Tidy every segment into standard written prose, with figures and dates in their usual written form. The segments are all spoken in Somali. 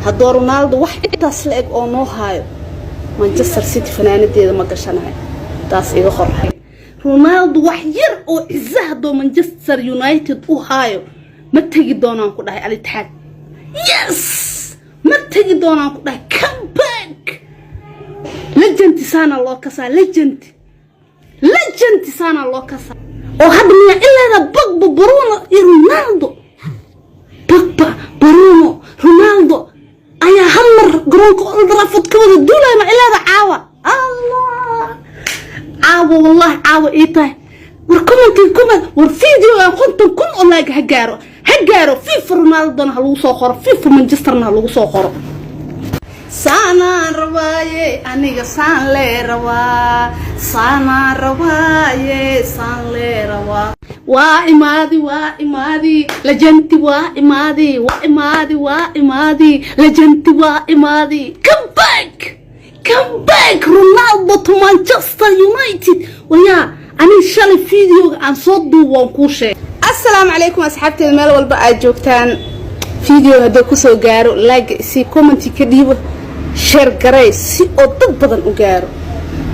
هذا رونالدو واحد تسلق أو نوهايو مانشستر سيتي فنانة دي ما قشناها تاس إيه خرحي رونالدو وحير أو إزهدو مانشستر يونايتد أوهايو ما تجي دونا كده على الاتحاد يس ما تجي دونا كده كم باك لجنت سان الله كسا لجنت سان الله كسا وهذا إلا إذا بقبو برونو رونالدو بقبا برونو رونالدو أيا همر قرونكو أضرافت كبير الدولة ما إلا إذا عاوة الله عاوة والله عاوة إيطاي وركومنت والفيديو كنتم كل أولاك هجارو فيفا رونالدو هلو صخر فيفا مانشستر هلو صخر سانا رواية أنيق سان لي روا سانا رواية سان لي روا وإمادي لجنتي وإمادي لجنتي وإمادي come back رونالدو تو مانشستر يونايتد ويا أنا شالي فيديو عن صوت وانكوشة. السلام عليكم أصحابتي المال والبقى جوكتان فيديو هذا كسو جارو لايك سي كومنتي كديبه شير قري سي او dad badan u gaaro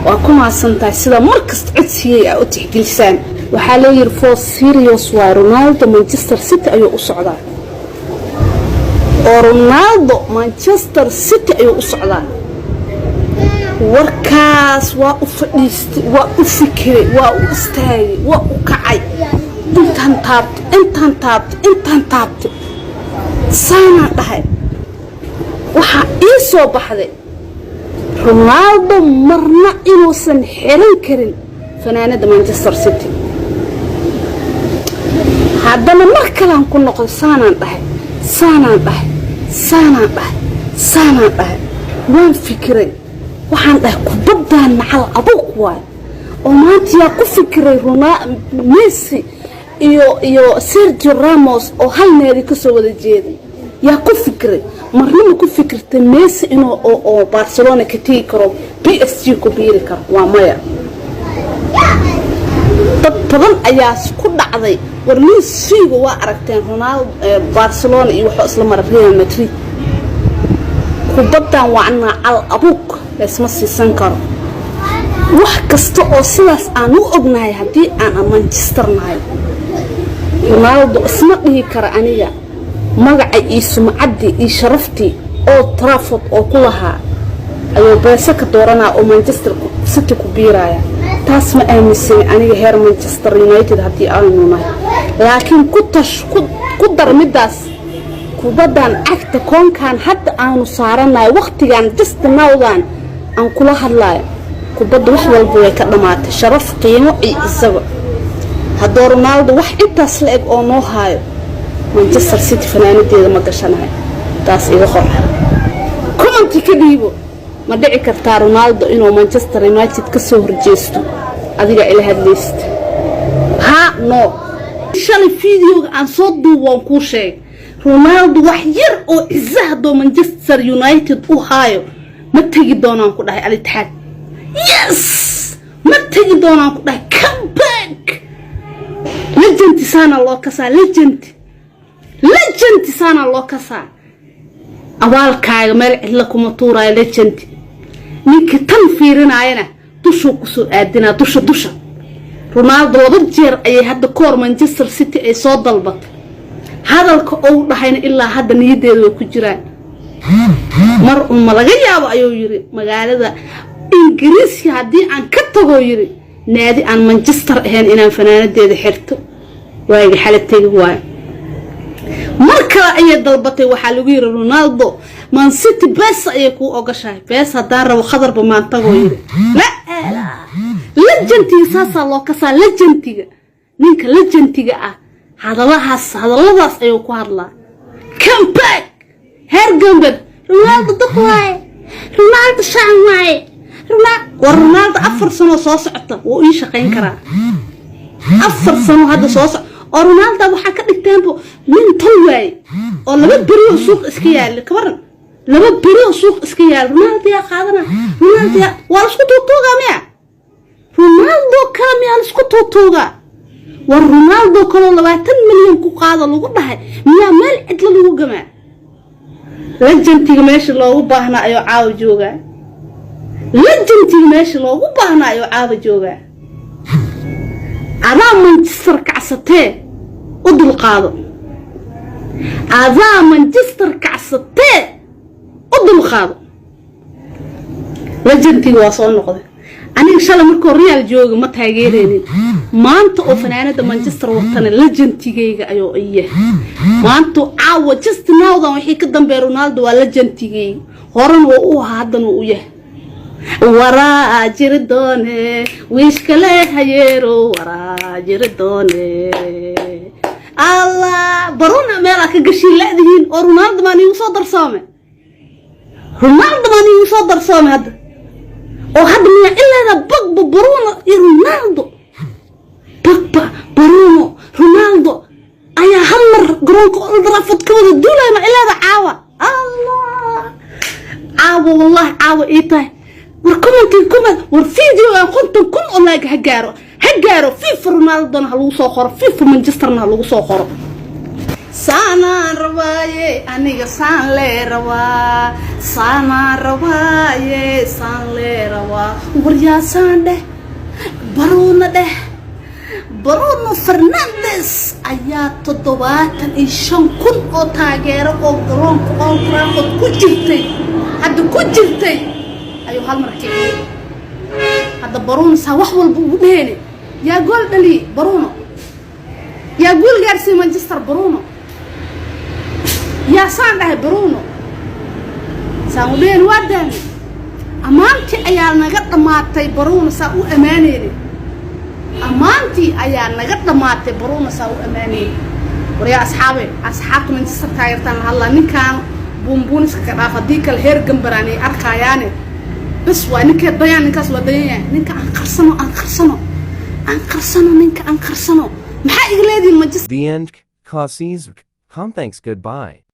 waa kuma santaay sida markas codsiye oo tixgelisaan waxa la yiri for serious waa Ronaldo Manchester City ayuu u socdaa Ronaldo Manchester City ayuu u socdaa warkaas waa u fadhiistay waa u fikiray waa u istaagay waa u kacay intaan taabto saana dhahay waxa ii soo baxday Ronaldo marna inuusan xiran karin fanaanada Manchester City haddana mar kale aan ku noqdo saanaan dhahay waan fikiray waxaan dhahay kubaddan macal abuq waay oo maanta yaa ku fikiray Messi iyo Sergio Ramos oo hal naadi ka soo wada jeeday yaa ku fikiray marnaba ku fikirtay Messi inuu oo Barcelona ka tagi karo PSG ku biiri karo waa maya dad badan ayaa ku dhacday war Messi waa aragteen Ronaldo Barcelona iyo waxa isla mar Real Madrid kubaddan waa al abuq isma siisan karo wax kasta oo sidaas aan u ognahay hadii aan Manchester nahay Ronaldo isma dhihi kara aniga magaca iyo sumcadii iyo sharaftii oo Trafford oo ku lahaa ayuu beesa ka dooranaa oo Manchester City ku biiraya taas ma aaminsan aniga heer Manchester United hadii aan nahay laakiin ku darmidaas kubadan agta koonkan hadda aanu saaranay waqtigan just nowdan aan kula hadlayo kubadda wax walba way ka dhamaatay sharaf qiimo iyo isaga هذا رونالدو واحد تسلق أو نوهايو مانشستر سيتي فنانة دي ما قشناها تاس إيه خرحي كومنتي كديبو ما دعي كرتا رونالدو إنه مانشستر يونايتد كسوهر جيستو أديك إلى هاد ليست ها نو شالي فيديو عن صوت وانكوشي رونالدو وحير أو إزهدو مانشستر يونايتد أوهايو ما تجي دونان كده على الاتحاد يس ما تجي دونان كده come back لجنتي سان الله كسا لجنتي سان الله كسا أوالكاغ مالك لكم طورا لجنتي نيك تنفيرنا عينا دوشو كسو آدنا دوشا رونالدو وضجير أي هاد كور مانشستر سيتي أي صوت ضلبط هذا الكو رحين إلا هاد نيدي وكجران مرء ملغيا وأيو يري مقالة إنجليزي هادي عن كتبو يري نادي عن مانشستر هين إنا فنانة دي حرتو وايد حالتي هواي مركا أي ضربتي وحلوير رونالدو مان سيتي بس أيكو أوقشاي بس هدار وخضر بمان تغوير لا لجنتي ساسا الله كسا لجنتي نينك لجنتي هذا الله باس أيكو هادلا كم باك هير جنبد رونالدو دقواي رونالدو شعن واي ورونالدو 4 سنة صوصعته وإيش قين كرا 4 سنة هذا صوصع ورونالدو وحكى التيمبو من طوي ولا بدري سوق اسكيال كبرن لما بدري سوق اسكيال رونالدو يا قادنا رونالدو واسكو توغا ميا رونالدو كلام يا اسكو توغا ورونالدو كلو 20 مليون كو قاده لو دحay miya meel cid lagu gamaa lejantiga meesha loogu baahnaa ayuu caawa joogaa lejantiga meesha loogu baahnaa ayuu caawa joogaa adaa Manchester kacsatee u dulqaado adaa Manchester kacsatee u dulqaado lejantiga waa soo noqday aniga shalay markuu Real jooga ma taageereenin maanta oo fanaanada Manchester watana lejantigayga ayuu iyahay maanta caawa just now dan wixii ka dambeeyay Ronaldo waa lejantigayga horan uu hadan uu yahay waraa jiri doone wish kale hayeero waraa jiri doone Allah baruna meel ka gashin leedihiin oo Ronaldo ma nigu soo darsoomay hadda oo hadda miya ilaa Pogba Bruno iyo Ronaldo Pogba Bruno Ronaldo ayaa hamar garoonka Old Trafford ka wada duulay ma ilaa caawa Allah caawa wallahi caawa iitay war video aan qonton kun oo like ha gaaro FIFA Ronaldo ha lagu soo qoro FIFA Manchester ha lagu soo qoro sana rawaye aniga san le rawa war ya san de Bruno Fernandes ayaa 75 kun oo taageero oo garoonka Old Trafford ku jirtay ayuu hal mar kiciyay hadda Bruno sa wax walba uu dheene yaa gool dhali Bruno yaa gool gaarsiin Manchester Bruno yaa saan dhahay Bruno saan u dheene wadan amaanti ayaa naga dhamaatay Bruno sa u amaaneeyay amaanti ayaa naga dhamaatay Bruno sa u amaaneeyay wariya asxaabta Manchester taageertaan halla ninkan buunbuuniska ka dhaaf hadii kale heer gambarani arkayaane بس وانك ضيان نكاس وديان نك أنقرصنه ما حق لادي المجلس. The end. Thanks. Goodbye.